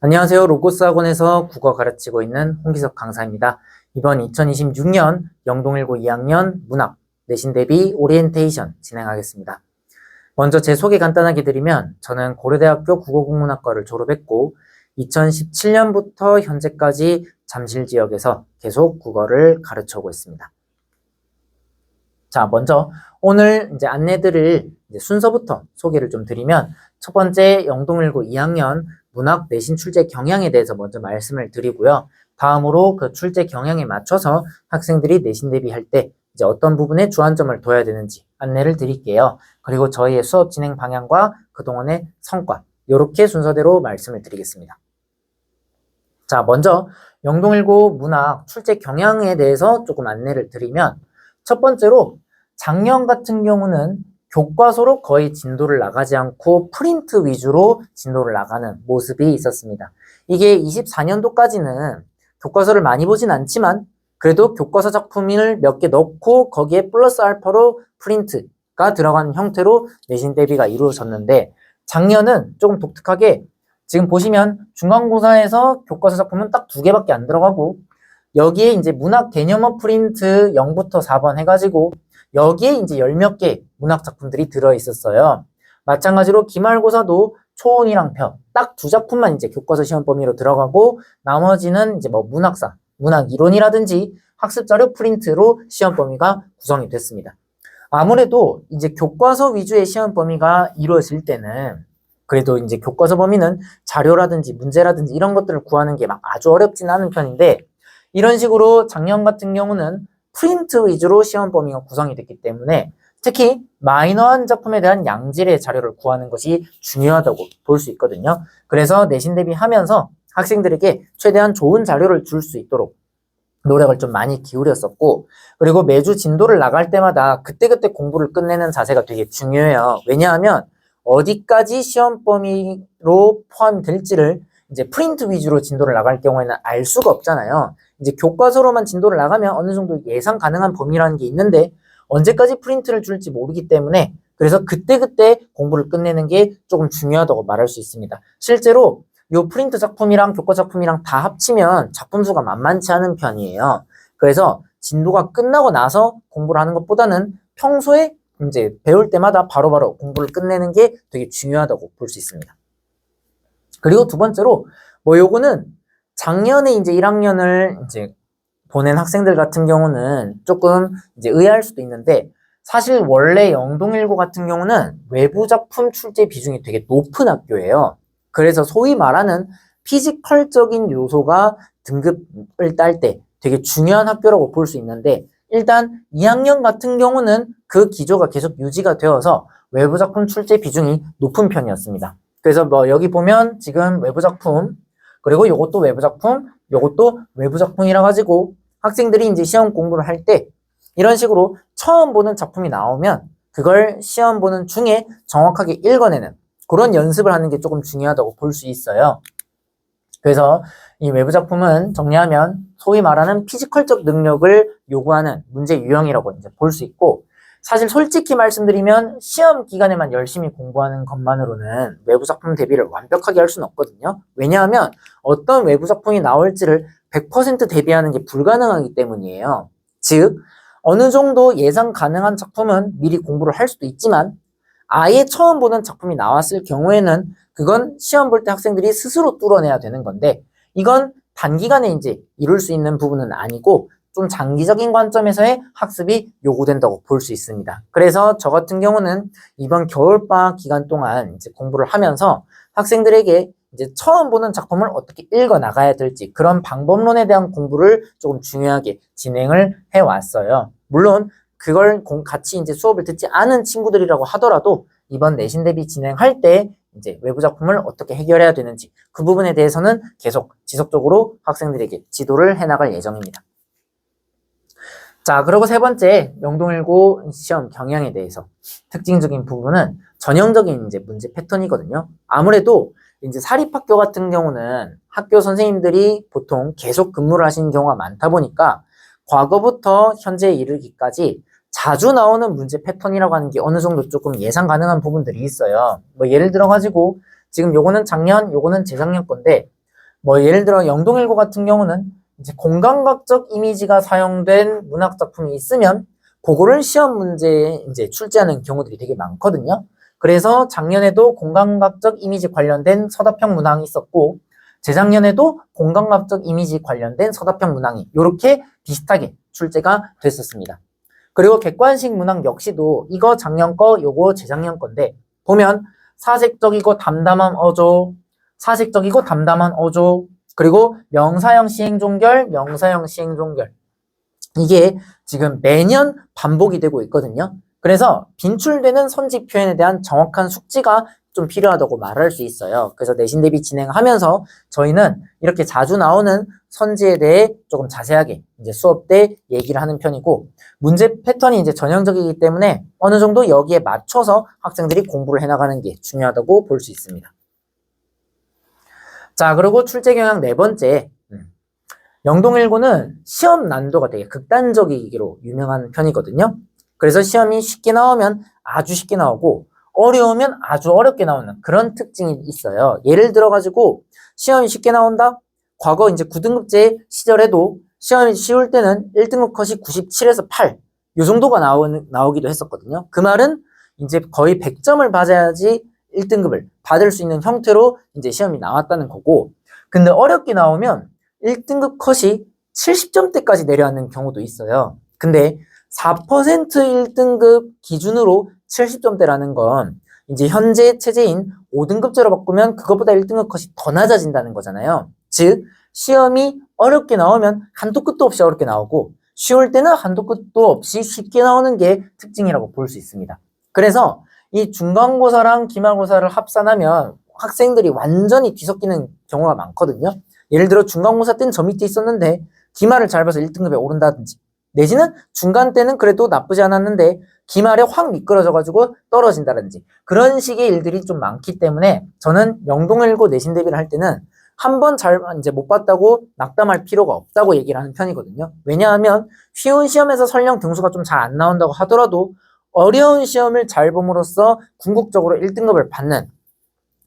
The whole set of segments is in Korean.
안녕하세요. 로고스 학원에서 국어 가르치고 있는 홍기석 강사입니다. 이번 2026년 영동1고 2학년 문학 내신 대비 오리엔테이션 진행하겠습니다. 먼저 제 소개 간단하게 드리면 저는 고려대학교 국어국문학과를 졸업했고 2017년부터 현재까지 잠실 지역에서 계속 국어를 가르쳐오고 있습니다. 자, 먼저 오늘 안내드릴 순서부터 소개를 좀 드리면 첫 번째 영동1고 2학년 문학 내신 출제 경향에 대해서 먼저 말씀을 드리고요. 다음으로 그 출제 경향에 맞춰서 학생들이 내신 대비할 때 어떤 부분에 주안점을 둬야 되는지 안내를 드릴게요. 그리고 저희의 수업 진행 방향과 그동안의 성과 이렇게 순서대로 말씀을 드리겠습니다. 자, 먼저 영동1고 문학 출제 경향에 대해서 조금 안내를 드리면 첫 번째로 작년 같은 경우는 교과서로 거의 진도를 나가지 않고 프린트 위주로 진도를 나가는 모습이 있었습니다. 이게 24년도까지는 교과서를 많이 보진 않지만 그래도 교과서 작품을 몇 개 넣고 거기에 플러스 알파로 프린트가 들어간 형태로 내신 대비가 이루어졌는데 작년은 조금 독특하게 지금 보시면 중간고사에서 교과서 작품은 딱 2개밖에 안 들어가고 여기에 이제 문학 개념어 프린트 0부터 4번 해가지고 여기에 이제 10몇 개 문학 작품들이 들어있었어요. 마찬가지로 기말고사도 초혼이랑 펴 딱 2작품만 이제 교과서 시험 범위로 들어가고 나머지는 이제 뭐 문학사, 문학 이론이라든지 학습 자료 프린트로 시험 범위가 구성이 됐습니다. 아무래도 이제 교과서 위주의 시험 범위가 이루어질 때는 그래도 이제 교과서 범위는 자료라든지 문제라든지 이런 것들을 구하는 게 막 아주 어렵진 않은 편인데 이런 식으로 작년 같은 경우는 프린트 위주로 시험 범위가 구성이 됐기 때문에 특히 마이너한 작품에 대한 양질의 자료를 구하는 것이 중요하다고 볼 수 있거든요. 그래서 내신 대비하면서 학생들에게 최대한 좋은 자료를 줄 수 있도록 노력을 좀 많이 기울였었고 그리고 매주 진도를 나갈 때마다 그때그때 공부를 끝내는 자세가 되게 중요해요. 왜냐하면 어디까지 시험 범위로 포함될지를 이제 프린트 위주로 진도를 나갈 경우에는 알 수가 없잖아요. 이제 교과서로만 진도를 나가면 어느 정도 예상 가능한 범위라는 게 있는데 언제까지 프린트를 줄지 모르기 때문에 그래서 그때그때 공부를 끝내는 게 조금 중요하다고 말할 수 있습니다. 실제로 요 프린트 작품이랑 교과 작품이랑 다 합치면 작품 수가 만만치 않은 편이에요. 그래서 진도가 끝나고 나서 공부를 하는 것보다는 평소에 이제 배울 때마다 바로바로 공부를 끝내는 게 되게 중요하다고 볼 수 있습니다. 그리고 두 번째로 요거는 작년에 이제 1학년을 이제 보낸 학생들 같은 경우는 조금 이제 의아할 수도 있는데 사실 원래 영동1고 같은 경우는 외부 작품 출제 비중이 되게 높은 학교예요. 그래서 소위 말하는 피지컬적인 요소가 등급을 딸 때 되게 중요한 학교라고 볼 수 있는데 일단 2학년 같은 경우는 그 기조가 계속 유지가 되어서 외부 작품 출제 비중이 높은 편이었습니다. 그래서 여기 보면 지금 외부 작품 그리고 요것도 외부 작품 요것도 외부 작품이라 가지고 학생들이 이제 시험 공부를 할 때 이런 식으로 처음 보는 작품이 나오면 그걸 시험 보는 중에 정확하게 읽어내는 그런 연습을 하는 게 조금 중요하다고 볼 수 있어요. 그래서 이 외부 작품은 정리하면 소위 말하는 피지컬적 능력을 요구하는 문제 유형이라고 이제 볼 수 있고 사실 솔직히 말씀드리면 시험 기간에만 열심히 공부하는 것만으로는 외부 작품 대비를 완벽하게 할 수는 없거든요. 왜냐하면 어떤 외부 작품이 나올지를 100% 대비하는 게 불가능하기 때문이에요. 즉 어느 정도 예상 가능한 작품은 미리 공부를 할 수도 있지만 아예 처음 보는 작품이 나왔을 경우에는 그건 시험 볼 때 학생들이 스스로 뚫어내야 되는 건데 이건 단기간에 이제 이룰 수 있는 부분은 아니고 좀 장기적인 관점에서의 학습이 요구된다고 볼 수 있습니다. 그래서 저 같은 경우는 이번 겨울방학 기간 동안 이제 공부를 하면서 학생들에게 이제 처음 보는 작품을 어떻게 읽어 나가야 될지 그런 방법론에 대한 공부를 조금 중요하게 진행을 해왔어요. 물론 그걸 같이 이제 수업을 듣지 않은 친구들이라고 하더라도 이번 내신 대비 진행할 때 이제 외부 작품을 어떻게 해결해야 되는지 그 부분에 대해서는 계속 지속적으로 학생들에게 지도를 해나갈 예정입니다. 자, 그리고 세 번째 영동1고 시험 경향에 대해서 특징적인 부분은 전형적인 이제 문제 패턴이거든요. 아무래도 이제 사립학교 같은 경우는 학교 선생님들이 보통 계속 근무를 하시는 경우가 많다 보니까 과거부터 현재에 이르기까지 자주 나오는 문제 패턴이라고 하는 게 어느 정도 조금 예상 가능한 부분들이 있어요. 예를 들어 가지고 지금 요거는 작년, 요거는 재작년 건데 뭐 예를 들어 영동일고 같은 경우는 이제 공감각적 이미지가 사용된 문학 작품이 있으면 그거를 시험 문제에 이제 출제하는 경우들이 되게 많거든요. 그래서 작년에도 공감각적 이미지 관련된 서답형 문항이 있었고 재작년에도 공감각적 이미지 관련된 서답형 문항이 이렇게 비슷하게 출제가 됐었습니다. 그리고 객관식 문항 역시도 이거 작년 거, 요거 재작년 건데 보면 사색적이고 담담한 어조, 사색적이고 담담한 어조, 그리고 명사형 시행종결, 명사형 시행종결. 이게 지금 매년 반복이 되고 있거든요. 그래서 빈출되는 선지 표현에 대한 정확한 숙지가 좀 필요하다고 말할 수 있어요. 그래서 내신 대비 진행하면서 저희는 이렇게 자주 나오는 선지에 대해 조금 자세하게 이제 수업 때 얘기를 하는 편이고 문제 패턴이 이제 전형적이기 때문에 어느 정도 여기에 맞춰서 학생들이 공부를 해나가는 게 중요하다고 볼 수 있습니다. 자, 그리고 출제 경향 네 번째. 영동일고는 시험 난도가 되게 극단적이기로 유명한 편이거든요. 그래서 시험이 쉽게 나오면 아주 쉽게 나오고 어려우면 아주 어렵게 나오는 그런 특징이 있어요. 예를 들어가지고 시험이 쉽게 나온다? 과거 이제 9등급제 시절에도 시험이 쉬울 때는 1등급 컷이 97에서 8, 요 정도가 나오기도 했었거든요. 그 말은 이제 거의 100점을 받아야지 1등급을 받을 수 있는 형태로 이제 시험이 나왔다는 거고, 근데 어렵게 나오면 1등급 컷이 70점대까지 내려앉는 경우도 있어요. 근데 4% 1등급 기준으로 70점대라는 건 이제 현재 체제인 5등급제로 바꾸면 그것보다 1등급 컷이 더 낮아진다는 거잖아요. 즉 시험이 어렵게 나오면 한도 끝도 없이 어렵게 나오고 쉬울 때는 한도 끝도 없이 쉽게 나오는 게 특징이라고 볼 수 있습니다. 그래서 이 중간고사랑 기말고사를 합산하면 학생들이 완전히 뒤섞이는 경우가 많거든요. 예를 들어 중간고사 때는 저 밑에 있었는데 기말을 잘 봐서 1등급에 오른다든지 내지는 중간 때는 그래도 나쁘지 않았는데 기말에 확 미끄러져가지고 떨어진다든지 그런 식의 일들이 좀 많기 때문에 저는 영동일고 내신 대비를 할 때는 한 번 잘 이제 못 봤다고 낙담할 필요가 없다고 얘기를 하는 편이거든요. 왜냐하면 쉬운 시험에서 설령 등수가 좀 잘 안 나온다고 하더라도 어려운 시험을 잘 봄으로써 궁극적으로 1등급을 받는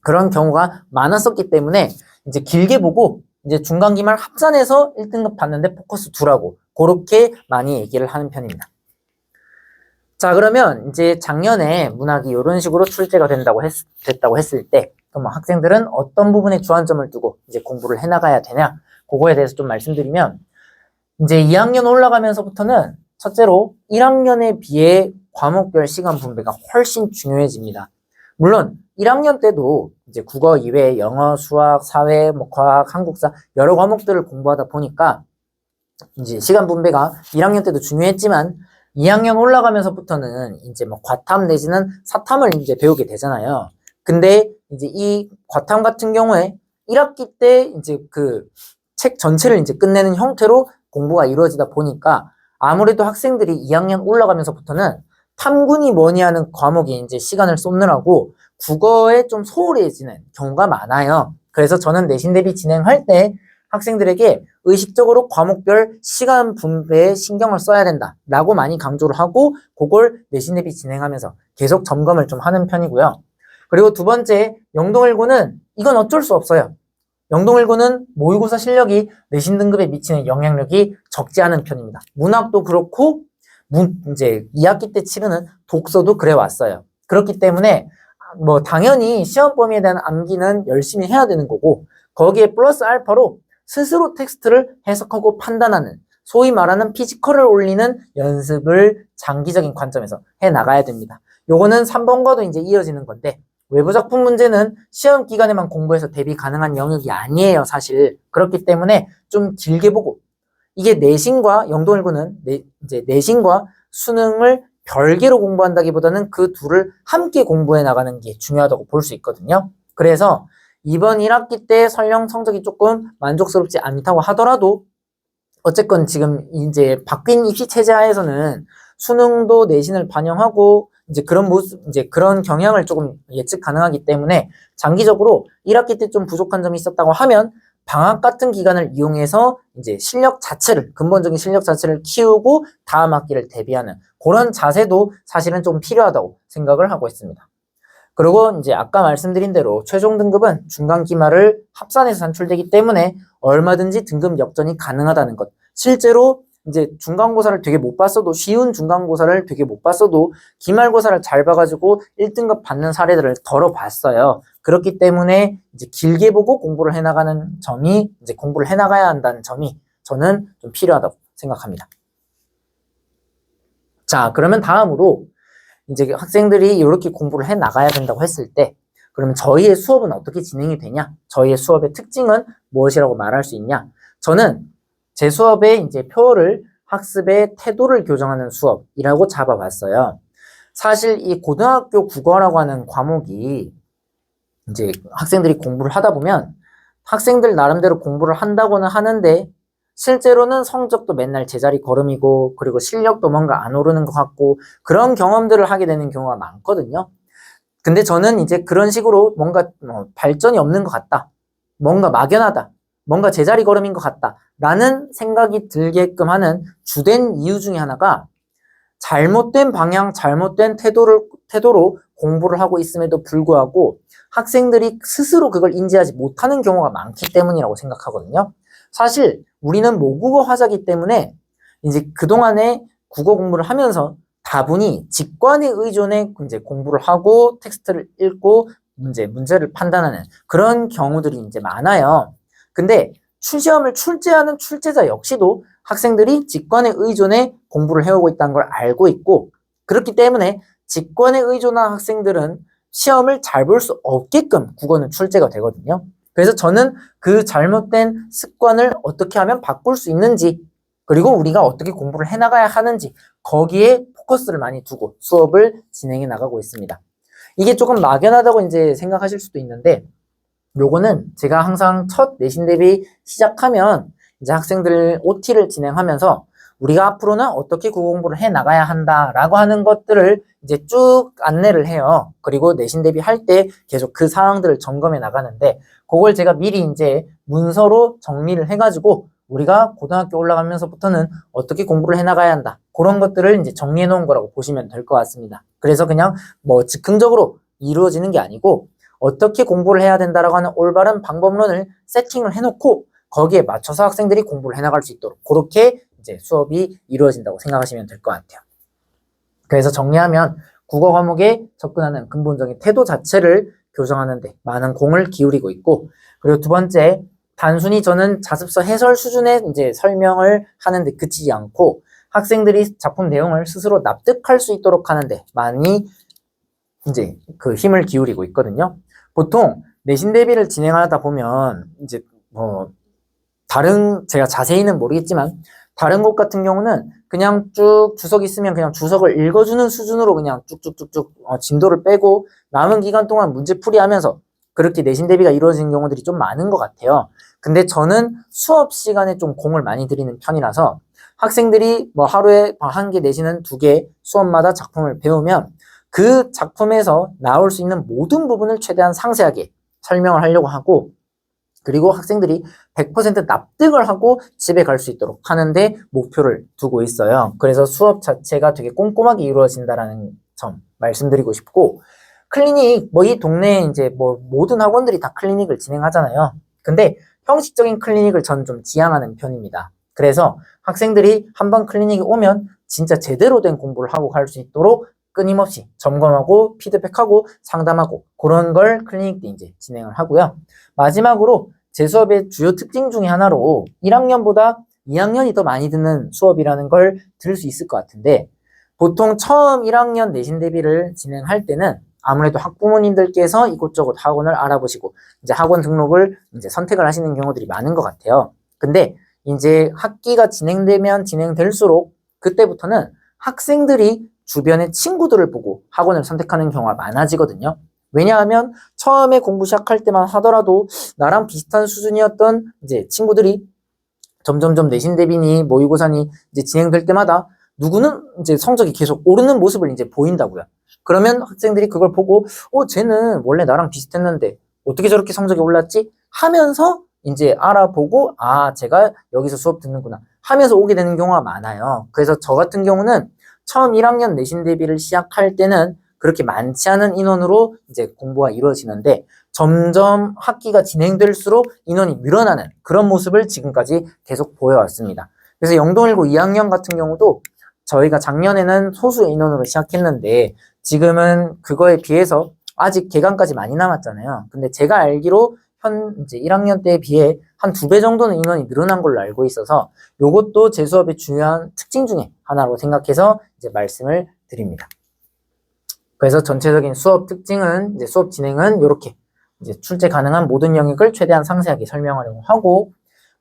그런 경우가 많았었기 때문에 이제 길게 보고 이제 중간 기말 합산해서 1등급 받는데 포커스 두라고 그렇게 많이 얘기를 하는 편입니다. 자, 그러면 이제 작년에 문학이 이런 식으로 출제가 됐다고 했을 때 그럼 학생들은 어떤 부분에 주안점을 두고 이제 공부를 해나가야 되냐? 그거에 대해서 좀 말씀드리면 이제 2학년 올라가면서부터는 첫째로 1학년에 비해 과목별 시간 분배가 훨씬 중요해집니다. 물론 1학년 때도 이제 국어 이외에 영어, 수학, 사회, 뭐 과학, 한국사 여러 과목들을 공부하다 보니까 이제 시간 분배가 1학년 때도 중요했지만 2학년 올라가면서부터는 이제 뭐 과탐 내지는 사탐을 이제 배우게 되잖아요. 근데 이제 이 과탐 같은 경우에 1학기 때 이제 그 책 전체를 이제 끝내는 형태로 공부가 이루어지다 보니까 아무래도 학생들이 2학년 올라가면서부터는 탐구니 뭐니 하는 과목에 이제 시간을 쏟느라고 국어에 좀 소홀해지는 경우가 많아요. 그래서 저는 내신 대비 진행할 때 학생들에게 의식적으로 과목별 시간 분배에 신경을 써야 된다라고 많이 강조를 하고 그걸 내신 대비 진행하면서 계속 점검을 좀 하는 편이고요. 그리고 두 번째, 영동일고는 이건 어쩔 수 없어요. 영동일고는 모의고사 실력이 내신 등급에 미치는 영향력이 적지 않은 편입니다. 문학도 그렇고 이제 2학기 때 치르는 독서도 그래 왔어요. 그렇기 때문에 뭐 당연히 시험 범위에 대한 암기는 열심히 해야 되는 거고 거기에 플러스 알파로 스스로 텍스트를 해석하고 판단하는 소위 말하는 피지컬을 올리는 연습을 장기적인 관점에서 해 나가야 됩니다. 요거는 3번과도 이제 이어지는 건데 외부 작품 문제는 시험 기간에만 공부해서 대비 가능한 영역이 아니에요, 사실. 그렇기 때문에 좀 길게 보고 이게 내신과 영동일고는 이제 내신과 수능을 별개로 공부한다기보다는 그 둘을 함께 공부해 나가는 게 중요하다고 볼 수 있거든요. 그래서 이번 1학기 때 설령 성적이 조금 만족스럽지 않다고 하더라도 어쨌건 지금 이제 바뀐 입시 체제 하에서는 수능도 내신을 반영하고 이제 그런 모습, 이제 그런 경향을 조금 예측 가능하기 때문에 장기적으로 1학기 때 좀 부족한 점이 있었다고 하면 방학 같은 기간을 이용해서 이제 실력 자체를, 근본적인 실력 자체를 키우고 다음 학기를 대비하는 그런 자세도 사실은 좀 필요하다고 생각을 하고 있습니다. 그리고 이제 아까 말씀드린 대로 최종 등급은 중간 기말을 합산해서 산출되기 때문에 얼마든지 등급 역전이 가능하다는 것. 실제로 이제 중간고사를 되게 못 봤어도, 쉬운 중간고사를 되게 못 봤어도 기말고사를 잘 봐가지고 1등급 받는 사례들을 덜어 봤어요. 그렇기 때문에 이제 길게 보고 공부를 해나가는 점이, 이제 공부를 해나가야 한다는 점이 저는 좀 필요하다고 생각합니다. 자, 그러면 다음으로 이제 학생들이 이렇게 공부를 해 나가야 된다고 했을 때, 그러면 저희의 수업은 어떻게 진행이 되냐? 저희의 수업의 특징은 무엇이라고 말할 수 있냐? 저는 제 수업에 이제 표를 학습의 태도를 교정하는 수업이라고 잡아봤어요. 사실 이 고등학교 국어라고 하는 과목이 이제 학생들이 공부를 하다 보면 학생들 나름대로 공부를 한다고는 하는데 실제로는 성적도 맨날 제자리 걸음이고 그리고 실력도 뭔가 안 오르는 것 같고 그런 경험들을 하게 되는 경우가 많거든요. 근데 저는 이제 그런 식으로 뭔가 발전이 없는 것 같다. 뭔가 막연하다. 뭔가 제자리 걸음인 것 같다. 라는 생각이 들게끔 하는 주된 이유 중에 하나가 잘못된 방향, 잘못된 태도로 공부를 하고 있음에도 불구하고 학생들이 스스로 그걸 인지하지 못하는 경우가 많기 때문이라고 생각하거든요. 사실 우리는 모국어 화자이기 때문에 이제 그동안에 국어 공부를 하면서 다분히 직관에 의존해 이제 공부를 하고 텍스트를 읽고 문제를 판단하는 그런 경우들이 이제 많아요. 근데 시험을 출제하는 출제자 역시도 학생들이 직관에 의존해 공부를 해오고 있다는 걸 알고 있고 그렇기 때문에 직관에 의존한 학생들은 시험을 잘 볼 수 없게끔 국어는 출제가 되거든요. 그래서 저는 그 잘못된 습관을 어떻게 하면 바꿀 수 있는지 그리고 우리가 어떻게 공부를 해나가야 하는지 거기에 포커스를 많이 두고 수업을 진행해 나가고 있습니다. 이게 조금 막연하다고 이제 생각하실 수도 있는데 요거는 제가 항상 첫 내신 대비 시작하면 이제 학생들 OT를 진행하면서 우리가 앞으로는 어떻게 국어 공부를 해 나가야 한다라고 하는 것들을 이제 쭉 안내를 해요. 그리고 내신 대비 할 때 계속 그 상황들을 점검해 나가는데 그걸 제가 미리 이제 문서로 정리를 해가지고 우리가 고등학교 올라가면서부터는 어떻게 공부를 해 나가야 한다. 그런 것들을 이제 정리해 놓은 거라고 보시면 될 것 같습니다. 그래서 그냥 뭐 즉흥적으로 이루어지는 게 아니고 어떻게 공부를 해야 된다라고 하는 올바른 방법론을 세팅을 해놓고 거기에 맞춰서 학생들이 공부를 해나갈 수 있도록 그렇게 이제 수업이 이루어진다고 생각하시면 될 것 같아요. 그래서 정리하면 국어 과목에 접근하는 근본적인 태도 자체를 교정하는 데 많은 공을 기울이고 있고 그리고 두 번째 단순히 저는 자습서 해설 수준의 이제 설명을 하는데 그치지 않고 학생들이 작품 내용을 스스로 납득할 수 있도록 하는데 많이 이제 그 힘을 기울이고 있거든요. 보통 내신 대비를 진행하다 보면 이제 제가 자세히는 모르겠지만 다른 곳 같은 경우는 그냥 쭉 주석 있으면 그냥 주석을 읽어주는 수준으로 그냥 쭉쭉쭉쭉 진도를 빼고 남은 기간 동안 문제풀이 하면서 그렇게 내신 대비가 이루어지는 경우들이 좀 많은 것 같아요. 근데 저는 수업 시간에 좀 공을 많이 들이는 편이라서 학생들이 뭐 하루에 한 개 내지는 두 개 수업마다 작품을 배우면 그 작품에서 나올 수 있는 모든 부분을 최대한 상세하게 설명을 하려고 하고 그리고 학생들이 100% 납득을 하고 집에 갈 수 있도록 하는데 목표를 두고 있어요. 그래서 수업 자체가 되게 꼼꼼하게 이루어진다라는 점 말씀드리고 싶고 클리닉 뭐 이 동네에 이제 뭐 모든 학원들이 다 클리닉을 진행하잖아요. 근데 형식적인 클리닉을 저는 좀 지향하는 편입니다. 그래서 학생들이 한번 클리닉에 오면 진짜 제대로 된 공부를 하고 갈 수 있도록 끊임없이 점검하고 피드백하고 상담하고 그런 걸 클리닉 때 이제 진행을 하고요. 마지막으로 제 수업의 주요 특징 중에 하나로 1학년보다 2학년이 더 많이 듣는 수업이라는 걸 들을 수 있을 것 같은데 보통 처음 1학년 내신 대비를 진행할 때는 아무래도 학부모님들께서 이곳저곳 학원을 알아보시고 이제 학원 등록을 이제 선택을 하시는 경우들이 많은 것 같아요. 근데 이제 학기가 진행되면 진행될수록 그때부터는 학생들이 주변의 친구들을 보고 학원을 선택하는 경우가 많아지거든요. 왜냐하면 처음에 공부 시작할 때만 하더라도 나랑 비슷한 수준이었던 이제 친구들이 점점점 내신 대비니 모의고사니 이제 진행될 때마다 누구는 이제 성적이 계속 오르는 모습을 이제 보인다고요. 그러면 학생들이 그걸 보고 쟤는 원래 나랑 비슷했는데 어떻게 저렇게 성적이 올랐지? 하면서 이제 알아보고 제가 여기서 수업 듣는구나 하면서 오게 되는 경우가 많아요. 그래서 저 같은 경우는 처음 1학년 내신 대비를 시작할 때는 그렇게 많지 않은 인원으로 이제 공부가 이루어지는데 점점 학기가 진행될수록 인원이 늘어나는 그런 모습을 지금까지 계속 보여왔습니다. 그래서 영동1고 2학년 같은 경우도 저희가 작년에는 소수 인원으로 시작했는데 지금은 그거에 비해서 아직 개강까지 많이 남았잖아요. 근데 제가 알기로 현 이제 1학년 때에 비해 한 2배 정도는 인원이 늘어난 걸로 알고 있어서 요것도 제 수업의 중요한 특징 중에 하나로 생각해서 이제 말씀을 드립니다. 그래서 전체적인 수업 특징은 이제 수업 진행은 이렇게 이제 출제 가능한 모든 영역을 최대한 상세하게 설명하려고 하고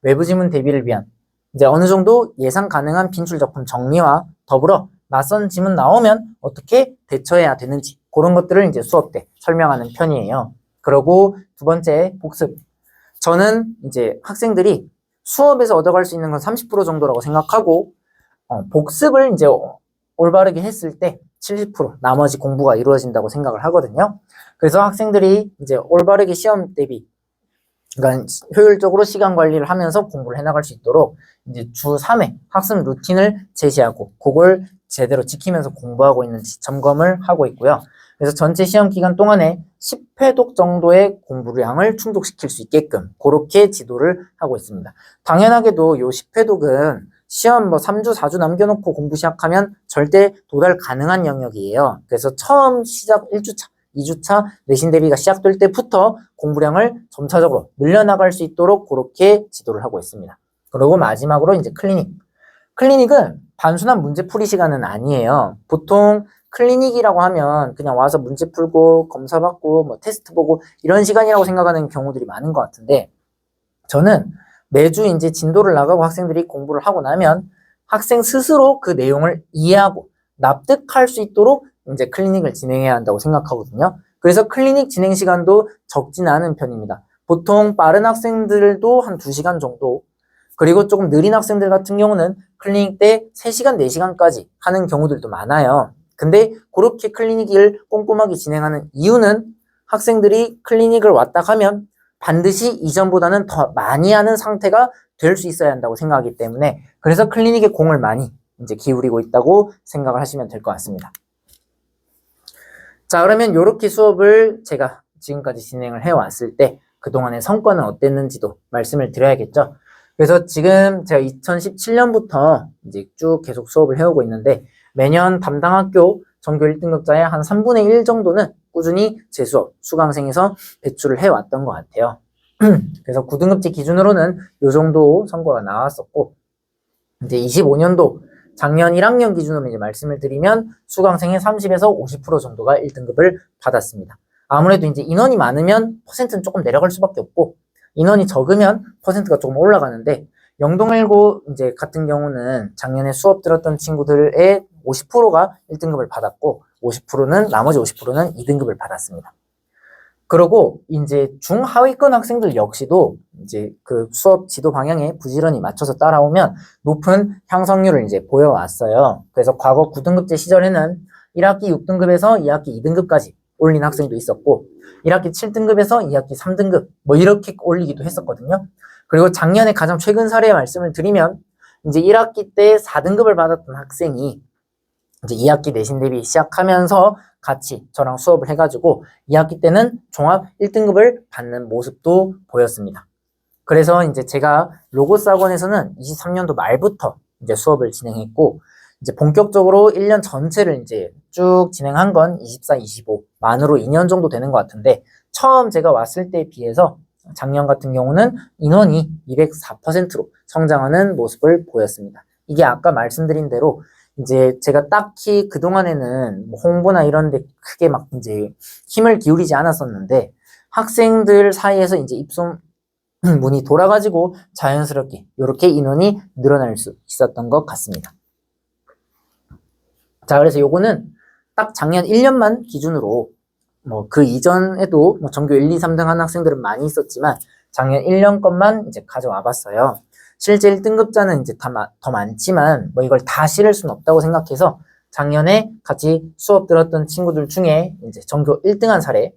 외부 지문 대비를 위한 이제 어느 정도 예상 가능한 빈출 작품 정리와 더불어 낯선 지문 나오면 어떻게 대처해야 되는지 그런 것들을 이제 수업 때 설명하는 편이에요. 그리고 두 번째 복습. 저는 이제 학생들이 수업에서 얻어갈 수 있는 건 30% 정도라고 생각하고 복습을 이제 올바르게 했을 때 70% 나머지 공부가 이루어진다고 생각을 하거든요. 그래서 학생들이 이제 올바르게 시험 대비 그러니까 효율적으로 시간 관리를 하면서 공부를 해나갈 수 있도록 이제 주 3회 학습 루틴을 제시하고 그걸 제대로 지키면서 공부하고 있는지 점검을 하고 있고요. 그래서 전체 시험 기간 동안에 10회독 정도의 공부량을 충족시킬 수 있게끔 그렇게 지도를 하고 있습니다. 당연하게도 요 10회독은 시험 3주, 4주 남겨놓고 공부 시작하면 절대 도달 가능한 영역이에요. 그래서 처음 시작 1주차, 2주차 내신 대비가 시작될 때부터 공부량을 점차적으로 늘려나갈 수 있도록 그렇게 지도를 하고 있습니다. 그리고 마지막으로 이제 클리닉. 클리닉은 단순한 문제 풀이 시간은 아니에요. 보통 클리닉이라고 하면 그냥 와서 문제 풀고 검사 받고 테스트 보고 이런 시간이라고 생각하는 경우들이 많은 것 같은데 저는 매주 이제 진도를 나가고 학생들이 공부를 하고 나면 학생 스스로 그 내용을 이해하고 납득할 수 있도록 이제 클리닉을 진행해야 한다고 생각하거든요. 그래서 클리닉 진행 시간도 적지는 않은 편입니다. 보통 빠른 학생들도 한 2시간 정도, 그리고 조금 느린 학생들 같은 경우는 클리닉 때 3시간, 4시간까지 하는 경우들도 많아요. 근데 그렇게 클리닉을 꼼꼼하게 진행하는 이유는 학생들이 클리닉을 왔다 가면 반드시 이전보다는 더 많이 하는 상태가 될 수 있어야 한다고 생각하기 때문에 그래서 클리닉에 공을 많이 이제 기울이고 있다고 생각을 하시면 될 것 같습니다. 자, 그러면 이렇게 수업을 제가 지금까지 진행을 해왔을 때 그동안의 성과는 어땠는지도 말씀을 드려야겠죠. 그래서 지금 제가 2017년부터 이제 쭉 계속 수업을 해오고 있는데 매년 담당 학교 전교 1등급자의 한 3분의 1 정도는 꾸준히 제 수업, 수강생에서 배출을 해왔던 것 같아요. 그래서 9등급제 기준으로는 이 정도 성과가 나왔었고 이제 25년도 작년 1학년 기준으로 이제 말씀을 드리면 수강생의 30에서 50% 정도가 1등급을 받았습니다. 아무래도 이제 인원이 많으면 퍼센트는 조금 내려갈 수밖에 없고 인원이 적으면 퍼센트가 조금 올라가는데 영동1고 이제 같은 경우는 작년에 수업 들었던 친구들의 50%가 1등급을 받았고 나머지 50%는 2등급을 받았습니다. 그리고 이제 중하위권 학생들 역시도 이제 그 수업 지도 방향에 부지런히 맞춰서 따라오면 높은 향상률을 이제 보여왔어요. 그래서 과거 9등급제 시절에는 1학기 6등급에서 2학기 2등급까지 올린 학생도 있었고 1학기 7등급에서 2학기 3등급 이렇게 올리기도 했었거든요. 그리고 작년에 가장 최근 사례 말씀을 드리면 이제 1학기 때 4등급을 받았던 학생이 이제 2학기 내신 대비 시작하면서 같이 저랑 수업을 해가지고 2학기 때는 종합 1등급을 받는 모습도 보였습니다. 그래서 이제 제가 로고스 학원에서는 23년도 말부터 이제 수업을 진행했고 이제 본격적으로 1년 전체를 이제 쭉 진행한 건 24, 25 만으로 2년 정도 되는 것 같은데 처음 제가 왔을 때에 비해서 작년 같은 경우는 인원이 204%로 성장하는 모습을 보였습니다. 이게 아까 말씀드린 대로 이제 제가 딱히 그동안에는 홍보나 이런 데 크게 막 이제 힘을 기울이지 않았었는데 학생들 사이에서 이제 입소문이 돌아가지고 자연스럽게 이렇게 인원이 늘어날 수 있었던 것 같습니다. 자, 그래서 요거는 딱 작년 1년만 기준으로 그 이전에도 전교 1, 2, 3등 하는 학생들은 많이 있었지만 작년 1년 것만 이제 가져와 봤어요. 실제 1등급자는 이제 더 많지만 이걸 다 실을 수는 없다고 생각해서 작년에 같이 수업 들었던 친구들 중에 이제 전교 1등한 사례,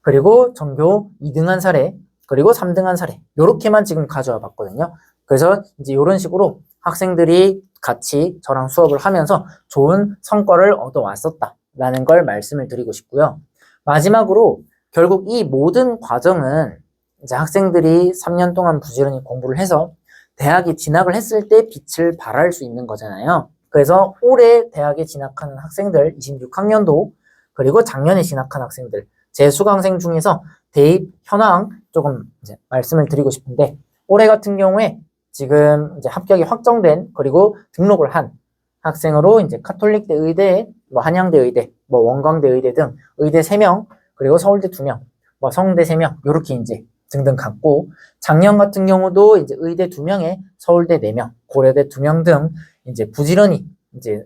그리고 전교 2등한 사례, 그리고 3등한 사례 요렇게만 지금 가져와 봤거든요. 그래서 이제 이런 식으로 학생들이 같이 저랑 수업을 하면서 좋은 성과를 얻어왔었다. 라는 걸 말씀을 드리고 싶고요. 마지막으로 결국 이 모든 과정은 이제 학생들이 3년 동안 부지런히 공부를 해서 대학에 진학을 했을 때 빛을 발할 수 있는 거잖아요. 그래서 올해 대학에 진학하는 학생들 26학년도 그리고 작년에 진학한 학생들 제 수강생 중에서 대입 현황 조금 이제 말씀을 드리고 싶은데 올해 같은 경우에 지금 이제 합격이 확정된 그리고 등록을 한 학생으로 이제 카톨릭대 의대, 뭐 한양대 의대, 뭐 원광대 의대 등 의대 3명, 그리고 서울대 2명, 뭐 성대 3명 이렇게 이제 등등 갔고 작년 같은 경우도 이제 의대 2명에 서울대 4명, 고려대 2명 등 이제 부지런히 이제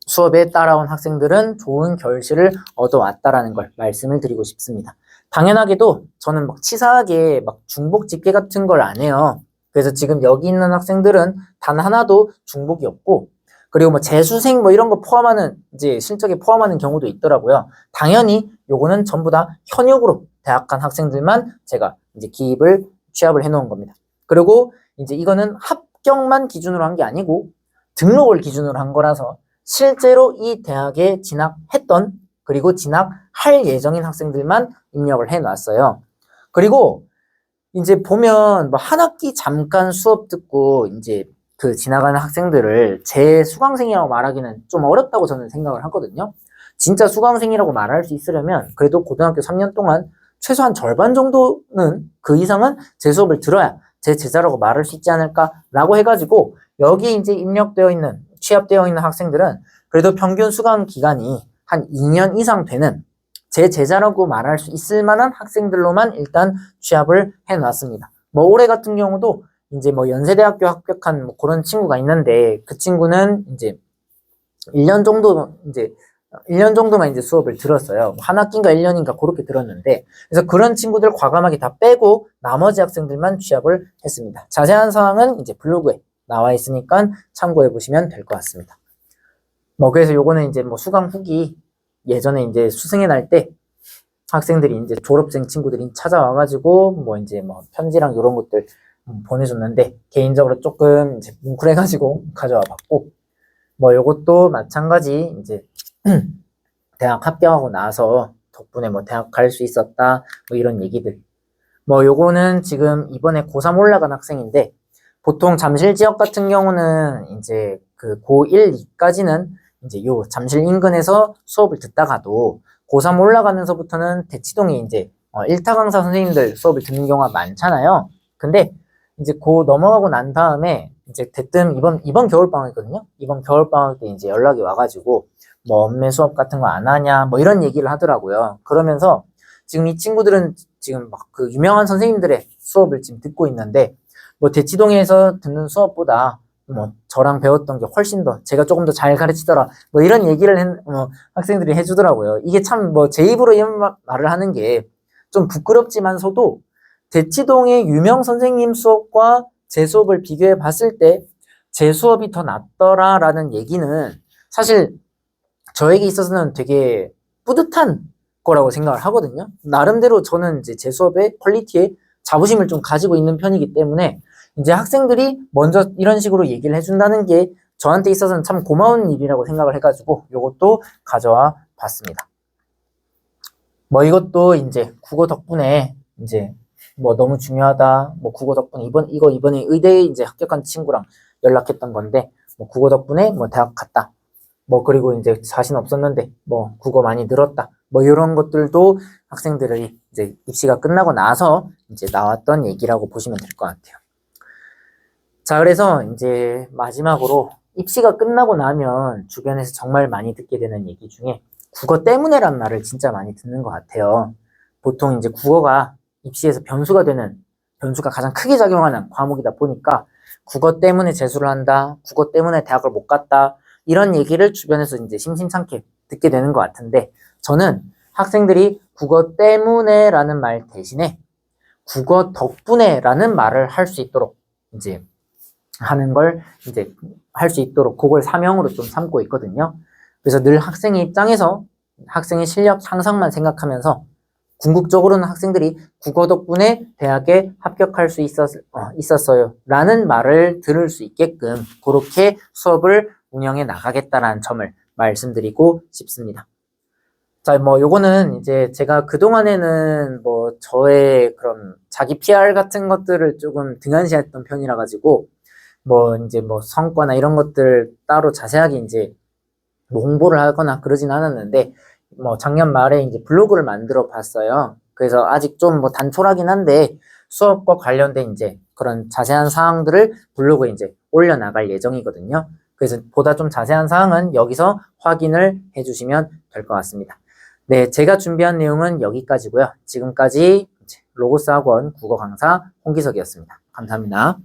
수업에 따라온 학생들은 좋은 결실을 얻어왔다라는 걸 말씀을 드리고 싶습니다. 당연하게도 저는 막 치사하게 막 중복 집계 같은 걸 안 해요. 그래서 지금 여기 있는 학생들은 단 하나도 중복이 없고 그리고 뭐 재수생 뭐 이런 거 포함하는 이제 실적에 포함하는 경우도 있더라고요. 당연히 요거는 전부 다 현역으로 대학 간 학생들만 제가 이제 기입을 취합을 해 놓은 겁니다. 그리고 이제 이거는 합격만 기준으로 한 게 아니고 등록을 기준으로 한 거라서 실제로 이 대학에 진학했던 그리고 진학할 예정인 학생들만 입력을 해 놨어요. 그리고 이제 보면 뭐 한 학기 잠깐 수업 듣고 이제 그 지나가는 학생들을 제 수강생이라고 말하기는 좀 어렵다고 저는 생각을 하거든요. 진짜 수강생이라고 말할 수 있으려면 그래도 고등학교 3년 동안 최소한 절반 정도는 그 이상은 제 수업을 들어야 제 제자라고 말할 수 있지 않을까라고 해가지고 여기 이제 입력되어 있는 취합되어 있는 학생들은 그래도 평균 수강 기간이 한 2년 이상 되는 제 제자라고 말할 수 있을 만한 학생들로만 일단 취합을 해놨습니다. 뭐 올해 같은 경우도 이제 뭐 연세대학교 합격한 뭐 그런 친구가 있는데 그 친구는 이제 1년 정도만 이제 수업을 들었어요. 한 학기인가 1년인가 그렇게 들었는데 그래서 그런 친구들 과감하게 다 빼고 나머지 학생들만 취합을 했습니다. 자세한 사항은 이제 블로그에 나와 있으니까 참고해 보시면 될 것 같습니다. 뭐 그래서 요거는 이제 뭐 수강 후기 예전에 이제 수승회 날 때 학생들이 이제 졸업생 친구들이 찾아와가지고 뭐 이제 뭐 편지랑 이런 것들 보내줬는데 개인적으로 조금 이제 뭉클해가지고 가져와 봤고 뭐 요것도 마찬가지 이제 대학 합격하고 나서 덕분에 뭐 대학 갈 수 있었다 뭐 이런 얘기들 뭐 요거는 지금 이번에 고3 올라간 학생인데 보통 잠실 지역 같은 경우는 이제 그 고1, 2까지는 이제 요 잠실 인근에서 수업을 듣다가도 고3 올라가면서부터는 대치동에 이제 1타 강사 선생님들 수업을 듣는 경우가 많잖아요. 근데 이제 고 넘어가고 난 다음에 이제 대뜸 이번 겨울방학이거든요. 이번 겨울방학 때 이제 연락이 와가지고 뭐 엄매 수업 같은 거 안 하냐 뭐 이런 얘기를 하더라고요. 그러면서 지금 이 친구들은 지금 막 그 유명한 선생님들의 수업을 지금 듣고 있는데 뭐 대치동에서 듣는 수업보다 뭐 저랑 배웠던 게 훨씬 더 제가 조금 더 잘 가르치더라 뭐 이런 얘기를 학생들이 해주더라고요. 이게 참 뭐 제 입으로 이런 말을 하는 게 좀 부끄럽지만서도 대치동의 유명 선생님 수업과 제 수업을 비교해 봤을 때 제 수업이 더 낫더라라는 얘기는 사실 저에게 있어서는 되게 뿌듯한 거라고 생각을 하거든요. 나름대로 저는 이제 제 수업의 퀄리티에 자부심을 좀 가지고 있는 편이기 때문에 이제 학생들이 먼저 이런 식으로 얘기를 해준다는 게 저한테 있어서는 참 고마운 일이라고 생각을 해가지고 이것도 가져와 봤습니다. 뭐 이것도 이제 국어 덕분에 이제 뭐 너무 중요하다. 뭐 국어 덕분에 이번에 의대에 이제 합격한 친구랑 연락했던 건데 뭐 국어 덕분에 뭐 대학 갔다. 뭐 그리고 이제 자신 없었는데 뭐 국어 많이 늘었다. 뭐 이런 것들도 학생들이 이제 입시가 끝나고 나서 이제 나왔던 얘기라고 보시면 될 것 같아요. 자, 그래서 이제 마지막으로 입시가 끝나고 나면 주변에서 정말 많이 듣게 되는 얘기 중에 국어 때문에란 말을 진짜 많이 듣는 것 같아요. 보통 이제 국어가 입시에서 변수가 가장 크게 작용하는 과목이다 보니까 국어 때문에 재수를 한다, 국어 때문에 대학을 못 갔다, 이런 얘기를 주변에서 이제 심심찮게 듣게 되는 것 같은데 저는 학생들이 국어 때문에라는 말 대신에 국어 덕분에라는 말을 할 수 있도록 이제 하는 걸 이제 할 수 있도록 그걸 사명으로 좀 삼고 있거든요. 그래서 늘 학생의 입장에서 학생의 실력 향상만 생각하면서 궁극적으로는 학생들이 국어 덕분에 대학에 합격할 수 있었어요 라는 말을 들을 수 있게끔 그렇게 수업을 운영해 나가겠다라는 점을 말씀드리고 싶습니다. 자, 뭐, 요거는 이제 제가 그동안에는 뭐, 저의 그런 자기 PR 같은 것들을 조금 등한시했던 편이라 가지고, 뭐, 이제 뭐, 성과나 이런 것들 따로 자세하게 이제 뭐 홍보를 하거나 그러진 않았는데, 뭐, 작년 말에 이제 블로그를 만들어 봤어요. 그래서 아직 좀 뭐 단촐하긴 한데, 수업과 관련된 이제 그런 자세한 사항들을 블로그에 이제 올려나갈 예정이거든요. 그래서 보다 좀 자세한 사항은 여기서 확인을 해주시면 될 것 같습니다. 네, 제가 준비한 내용은 여기까지고요. 지금까지 로고스 학원 국어 강사 홍기석이었습니다. 감사합니다.